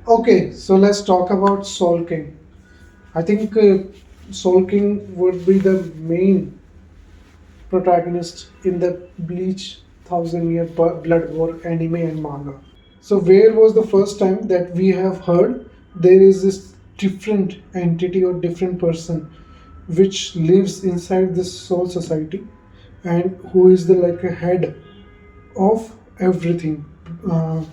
Okay, so let's talk about Soul King. I think Soul King would be the main protagonist in the Bleach Thousand Year Blood War anime and manga. So, where was the first time that we have heard there is this different entity or different person which lives inside this soul society and who is the like a head of everything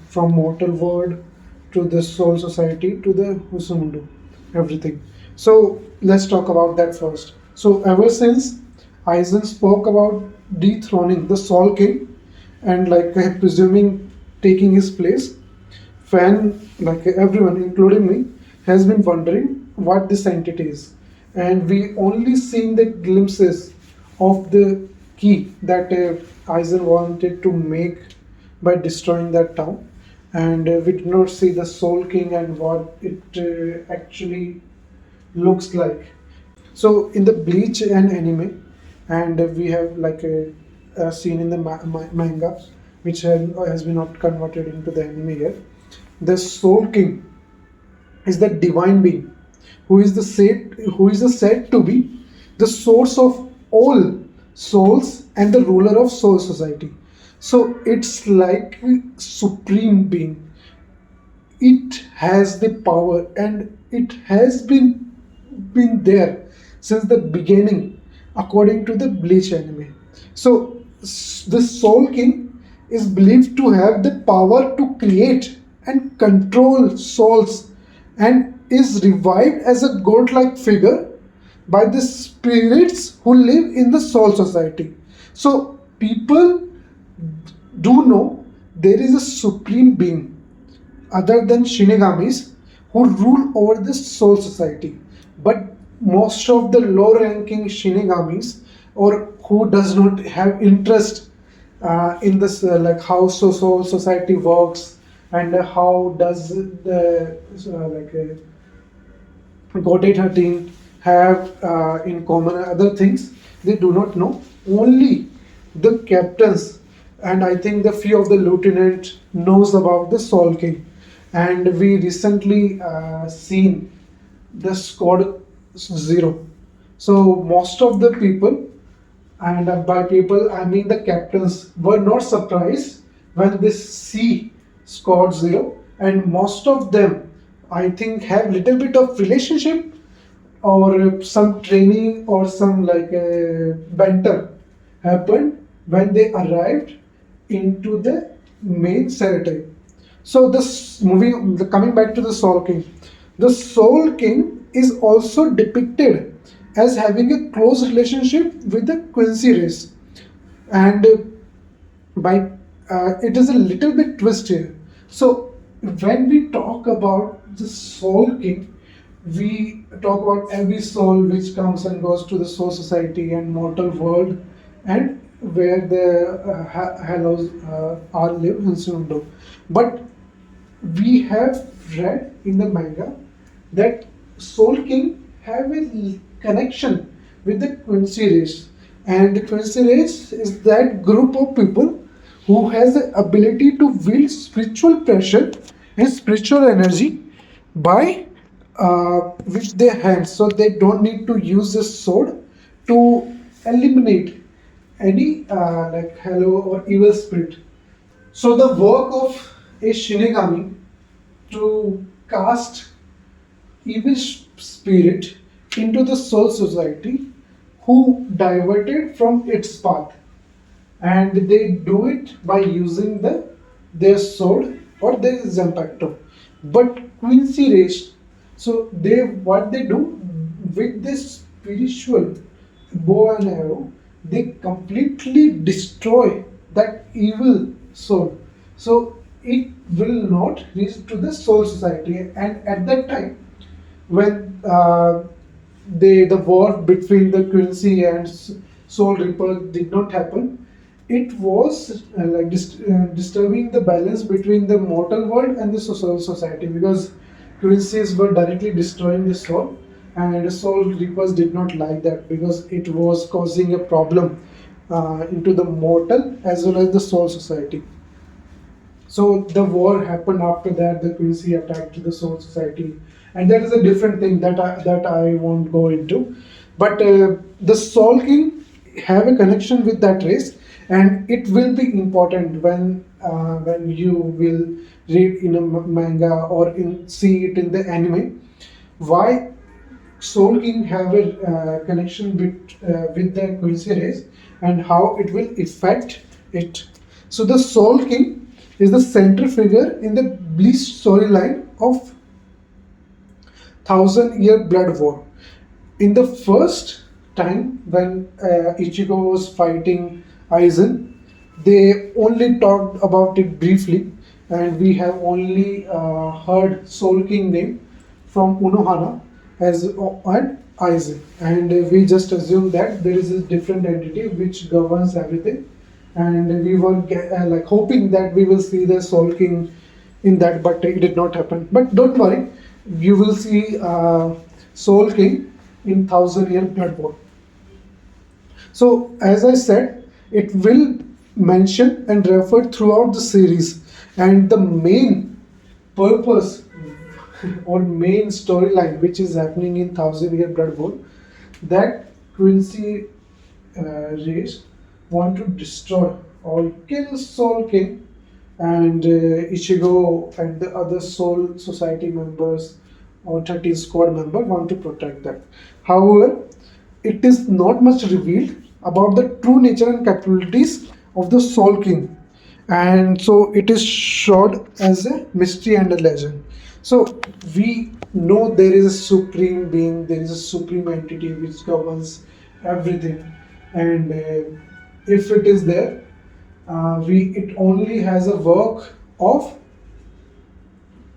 from mortal world to the soul society to the Husumundu, everything. So let's talk about that first. So ever since Aizen spoke about dethroning the Soul King and like presuming taking his place, fan like everyone, including me, has been wondering what this entity is, and we only seen the glimpses of the key that Aizen wanted to make by destroying that town, and we did not see the Soul King and what it actually looks like. So in the Bleach and anime, and we have like a scene in the manga, which has been not converted into the anime yet. The Soul King is the divine being who is the said to be the source of all souls and the ruler of soul society. So it's like supreme being. It has the power and it has been there since the beginning according to the Bleach anime. So the Soul King is believed to have the power to create and control souls and is revived as a god-like figure by the spirits who live in the soul society. So people do know there is a supreme being other than shinigamis who rule over the soul society, but most of the low ranking shinigamis or who does not have interest in this like how soul society works and how does the gotei 13 have in common other things, they do not know. Only the captains and I think the few of the lieutenant knows about the Soul King. And we recently seen the squad zero. So most of the people, and by people I mean the captains, were not surprised when they see squad zero, and most of them I think have little bit of relationship or some training or some like banter happened when they arrived into the main cemetery. So this movie, coming back to the Soul King, the Soul King is also depicted as having a close relationship with the Quincy race, and by it is a little bit twist here. So when we talk about the Soul King, we talk about every soul which comes and goes to the soul society and mortal world, and where the hallows are live in Sunundo. But we have read in the manga that Soul King have a connection with the Quincy race, and the Quincy race is that group of people who has the ability to wield spiritual pressure and spiritual energy by with their hands, so they don't need to use the sword to eliminate any like hello or evil spirit. So the work of a Shinigami to cast evil spirit into the soul society who diverted from its path, and they do it by using their sword or their zampacto. But Quincy race, so they what they do with this spiritual bow and arrow, they completely destroy that evil soul. So it will not reach to the soul society. And at that time, when the war between the Quincy and Soul Reaper did not happen, it was like disturbing the balance between the mortal world and the social society, because Quincy's were directly destroying the soul, and Soul Reapers did not like that because it was causing a problem into the mortal as well as the soul society. So the war happened after that. The Quincy attacked the Soul Society, and that is a different thing that I won't go into. But the Soul King have a connection with that race, and it will be important when you will read in a manga or see it in the anime. Why Soul King have a connection with the Quincy race and how it will affect it. So the Soul King is the center figure in the Bleach storyline of Thousand Year Blood War. In the first time when Ichigo was fighting Aizen, they only talked about it briefly, and we have only heard Soul King name from Unohana as and Aizen, and we just assume that there is a different entity which governs everything, and we were like hoping that we will see the Soul King in that, but it did not happen. But don't worry, you will see Soul King in Thousand Year Blood War. So, as I said, it will mention and refer throughout the series, and the main purpose or main storyline which is happening in Thousand Year Blood War, that Quincy race want to destroy or kill Soul King, and Ichigo and the other Soul Society members or 13 squad member want to protect that. However, it is not much revealed about the true nature and capabilities of the Soul King, and so it is showed as a mystery and a legend. So we know there is a supreme being, there is a supreme entity which governs everything, and if it is there, we it only has a work of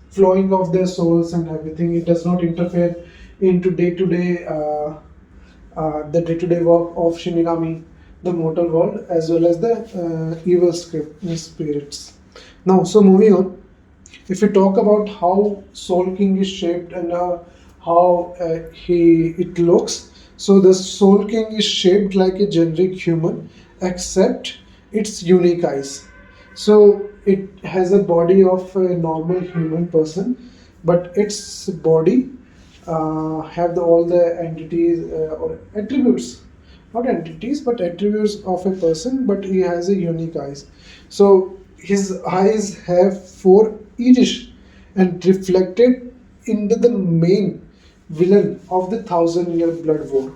flowing of their souls and everything. It does not interfere into day-to-day the day-to-day work of Shinigami, the mortal world, as well as the evil spirits. Now, so moving on, if we talk about how Soul King is shaped and how he it looks, so the Soul King is shaped like a generic human, except its unique eyes. So it has a body of a normal human person, but its body have all the entities or attributes, not entities but attributes of a person, but he has a unique eyes. So his eyes have four iris and reflected into the main villain of the Thousand Year Blood War,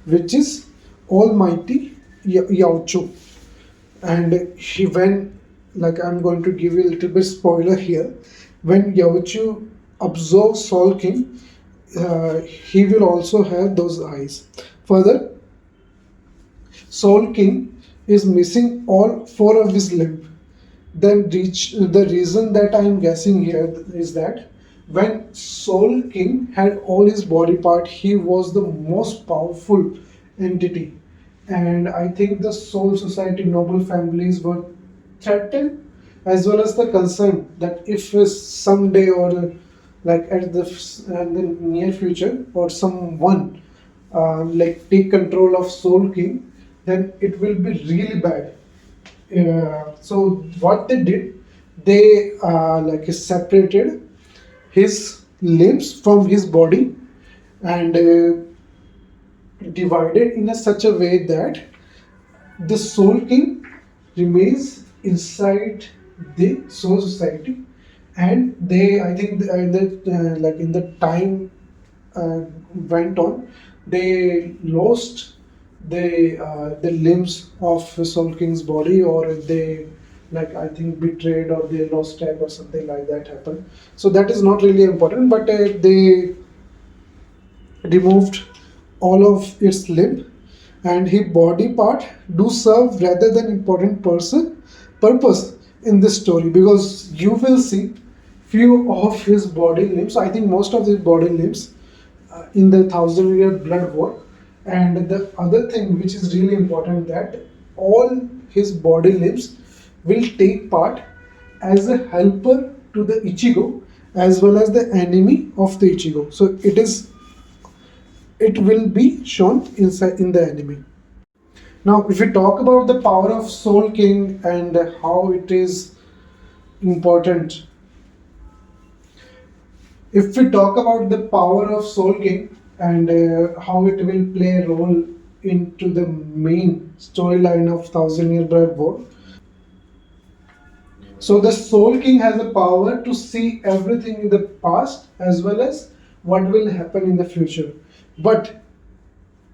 which is Almighty Yaucho. And he when like I'm going to give you a little bit spoiler here, when Yaucho observes Soul King, he will also have those eyes. Further, Soul King is missing all four of his limbs. The reason that I am guessing here is that when Soul King had all his body part, he was the most powerful entity, and I think the Soul Society noble families were threatened, as well as the concern that if someday or like at the near future or someone like take control of Soul King, then it will be really bad. So what they did, they like separated his limbs from his body, and divided in a such a way that the Soul King remains inside the Soul Society, and they I think like in the time uh, went on, they lost the limbs of Soul King's body, or they like I think betrayed, or they lost track or something like that happened. So that is not really important, but they removed all of its limb, and his body part do serve rather than important person purpose in this story, because you will see few of his body limbs, I think most of his body limbs in the Thousand Year Blood War. And the other thing which is really important, that all his body limbs will take part as a helper to the Ichigo, as well as the enemy of the Ichigo. So it will be shown inside in the anime. Now, if we talk about the power of Soul King and how it is important. If we talk about the power of Soul King and how it will play a role into the main storyline of Thousand Year Blood War, so the Soul King has the power to see everything in the past as well as what will happen in the future. But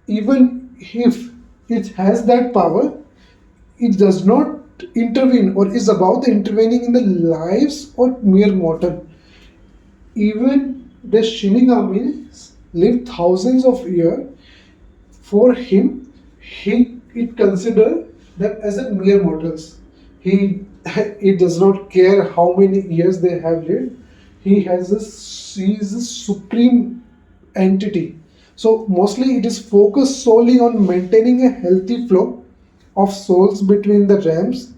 even if it has that power, it does not intervene or is about intervening in the lives of mere mortal. Even the Shinigamis live thousands of years. For him, he it consider them as a mere mortals. He he does not care how many years they have lived. He is a supreme entity. So mostly it is focused solely on maintaining a healthy flow of souls between the realms,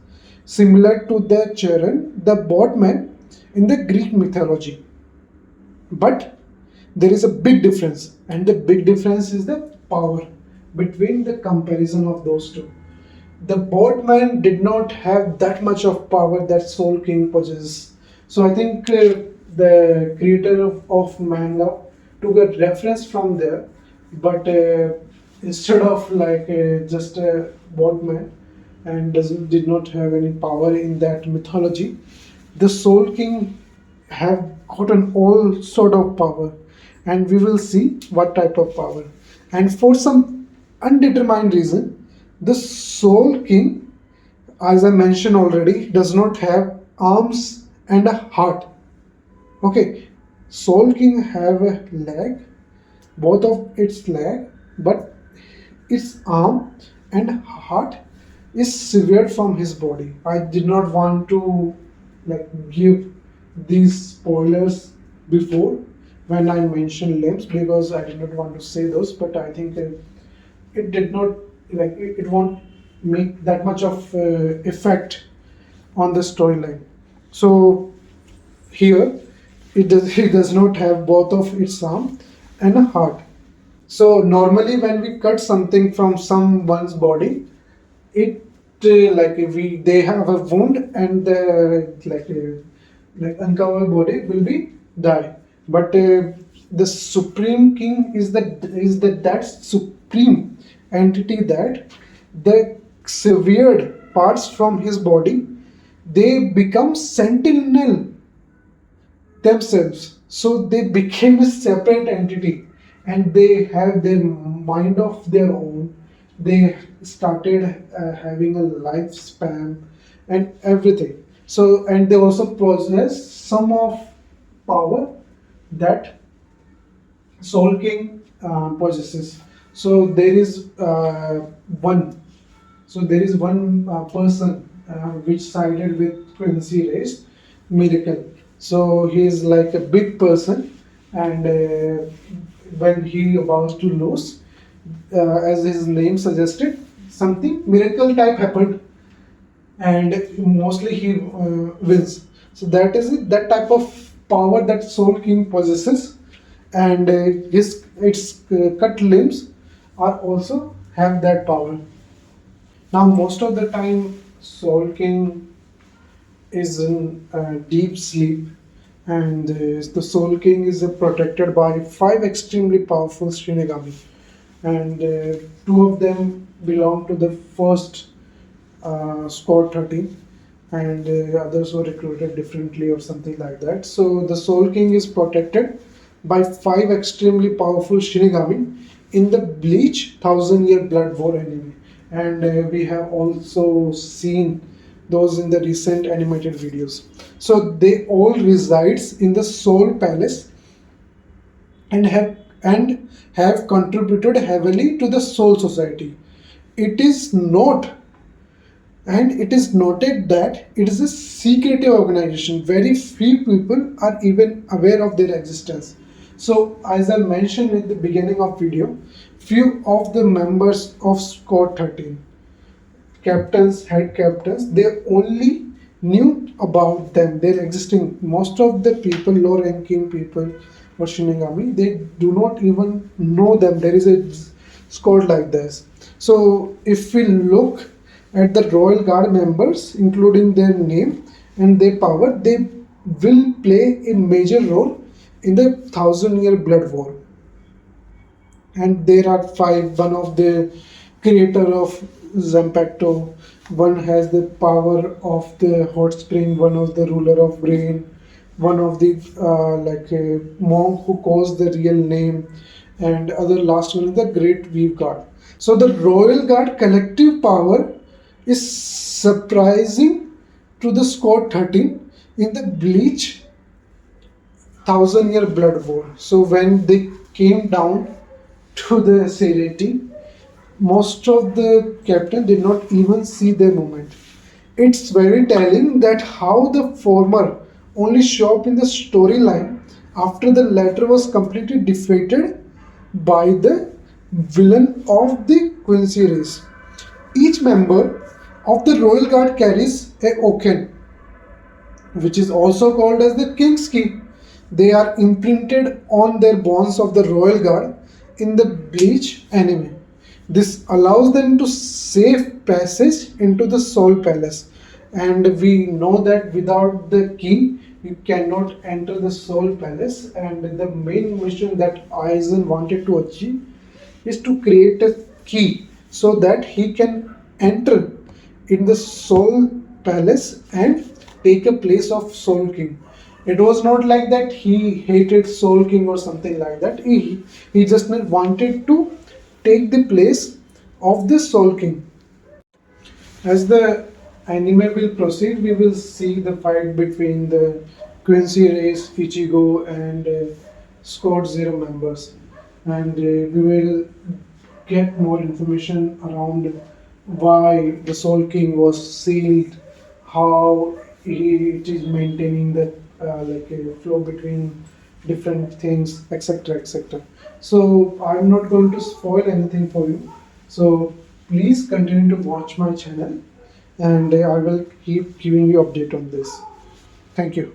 similar to the Charon, the boatman in the Greek mythology. But there is a big difference, and the big difference is the power between the comparison of those two. The boatman did not have that much of power that Soul King possesses. So I think the creator of manga took a reference from there, but instead of like just a boatman and did not have any power in that mythology, the Soul King have gotten all sort of power, and we will see what type of power. And for some undetermined reason, the Soul King, as I mentioned already, does not have arms and a heart. Okay, Soul King have a leg, both of its leg, but its arm and heart is severed from his body. I did not want to like give these spoilers before when I mentioned limbs because I did not want to say those, but I think it did not like it won't make that much of effect on the storyline. So here it does not have both of its arm and a heart. So normally when we cut something from someone's body, it like if we they have a wound and the like uncovered body will be die. But the Supreme King is the that supreme entity that the severed parts from his body they become sentinel themselves. So they became a separate entity and they have their mind of their own. They started having a lifespan and everything. So, and they also possess some of power that Soul King possesses. So there is one. So there is one person which sided with Quincy race miracle. So he is like a big person, and when he about to lose, as his name suggested, something miracle type happened, and mostly he wins. So that is it, that type of power that Soul King possesses, and his its cut limbs are also have that power. Now most of the time, Soul King is in deep sleep, and the Soul King is protected by five extremely powerful Shinigami, and two of them belong to the first squad 13, and others were recruited differently or something like that. So the Soul King is protected by five extremely powerful Shinigami in the Bleach Thousand Year Blood War anime, and we have also seen those in the recent animated videos. So they all resides in the Soul Palace and have contributed heavily to the Soul Society. It is not and it is noted that it is a secretive organization. Very few people are even aware of their existence. So as I mentioned in the beginning of video, few of the members of Squad 13, captains, head captains, they only knew about them, their existing. Most of the people, low ranking people or Shinigami, they do not even know them. There is a squad like this. So if we look at the Royal Guard members, including their name and their power, they will play a major role in the thousand-year blood war. And there are five. One of the creator of Zampacto, one has the power of the hot spring, one of the ruler of rain, one of the like a monk who calls the real name, and other last one is the great weave guard. So the royal guard collective power is surprising to the score 13 in the bleach thousand-year blood war. So when they came down to the Sereti, most of the captain did not even see their movement. It's very telling that how the former only show up in the storyline after the latter was completely defeated by the villain of the Quincy race. Each member of the royal guard carries a oken, which is also called as the king's key. They are imprinted on their bonds of the royal guard in the bleach anime. This allows them to safe passage into the soul palace, and we know that without the key you cannot enter the soul palace. And the main mission that Aizen wanted to achieve is to create a key so that he can enter in the soul palace and take a place of soul king. It was not like that he hated soul king or something like that. He just wanted to take the place of the soul king. As the anime will proceed, we will see the fight between the Quincy race, Ichigo, and Squad Zero members, and we will get more information around why the Soul King was sealed, how it is maintaining the like a flow between different things, etc., etc. So I'm not going to spoil anything for you. So please continue to watch my channel, and I will keep giving you update on this. Thank you.